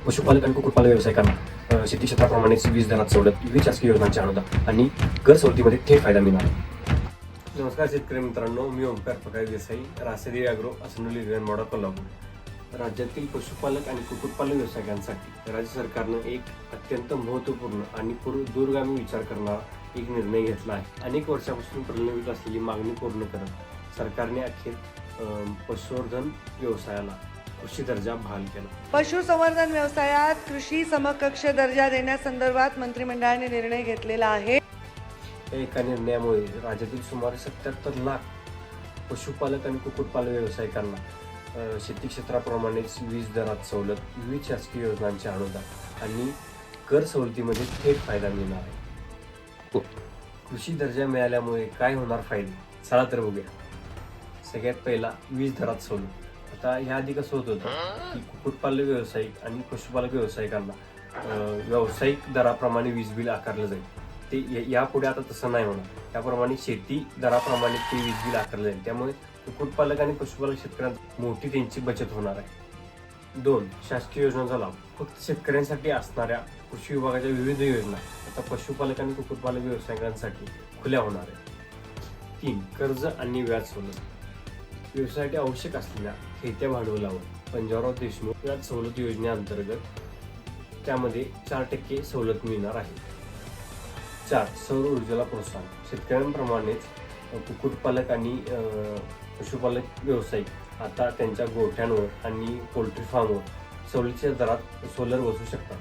पशुपालक आणि कुक्कुटपालक व्यावसायिकांना शेती क्षेत्राप्रमाणेच वीज दरात सवलत, विविध शासकीय योजनांचे अनुदान आणि कर सवलतीमध्ये थेट फायदा मिळणार आहे. नमस्कार शेतकरी मित्रांनो, मी ओंकार प्रकाश देसाई, रासेरी ॲग्रो, असनोली विधानवाडा, कोल्हापूर. राज्यातील पशुपालक आणि कुक्कुटपालक व्यावसायिकांसाठी राज्य सरकारनं एक अत्यंत महत्त्वपूर्ण आणि दूरगामी विचार करणारा एक निर्णय घेतला आहे. अनेक वर्षापासून प्रलंबित असलेली मागणी पूर्ण करत सरकारने अखेर पशुसंवर्धन व्यवसायाला कृषी दर्जा बहाल केला. पशुसंवर्धन व्यवसायात कृषी समकक्ष दर्जा देण्यासंदर्भात मंत्रिमंडळाने निर्णय घेतलेला आहे. एका निर्णयामुळे राज्यातील सुमारे 77 लाख पशुपालक आणि कुक्कुटपालक व्यावसायिकांना शेती क्षेत्राप्रमाणेच वीज दरात सवलत, विविध शासकीय योजनांचे अनुदान आणि कर सवलतीमध्ये थेट फायदा मिळणार आहे. कृषी दर्जा मिळाल्यामुळे काय होणार फायदे, चला तर बघूया. सगळ्यात पहिला, वीज दरात सवलत. आता याआधी कसं होत होतं की कुक्कुटपालक व्यावसायिक आणि पशुपालक व्यावसायिकांना व्यावसायिक दराप्रमाणे वीज बिल आकारलं जाईल. ते यापुढे आता तसं नाही होणार. त्याप्रमाणे शेती दराप्रमाणे ते वीज बिल आकारलं जाईल. त्यामुळे कुक्कुटपालक आणि पशुपालक शेतकऱ्यांना मोठी त्यांची बचत होणार आहे. 2. शासकीय योजनांचा लाभ. फक्त शेतकऱ्यांसाठी असणाऱ्या कृषी विभागाच्या विविध योजना आता पशुपालक आणि कुक्कुटपालक व्यावसायिकांसाठी खुल्या होणार आहेत. 3. कर्ज आणि व्याज सवलत. व्यवसायासाठी आवश्यक असलेल्या खेळत्या भांडवलावर पंजाबराव देशमुख व्याज सवलत योजनेअंतर्गत त्यामध्ये 4% सवलत मिळणार आहे. 4. सौर ऊर्जेला प्रोत्साहन. शेतकऱ्यांप्रमाणेच कुक्कुटपालक आणि पशुपालक व्यावसायिक आता त्यांच्या गोठ्यांवर आणि पोल्ट्री फार्मवर सवलतीच्या दरात सोलर बसवू शकतात.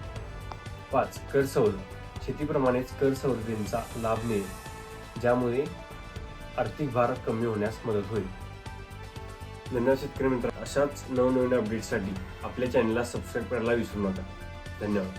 5. कर सवलत. शेतीप्रमाणेच कर सवलतींचा लाभ मिळेल, ज्यामुळे आर्थिक भार कमी होण्यास मदत होईल. धन्यवाद शेतकरी मित्र. अशाच नवनवीन अपडेट्ससाठी आपल्या चॅनलला सबस्क्राईब करायला विसरू नका. धन्यवाद.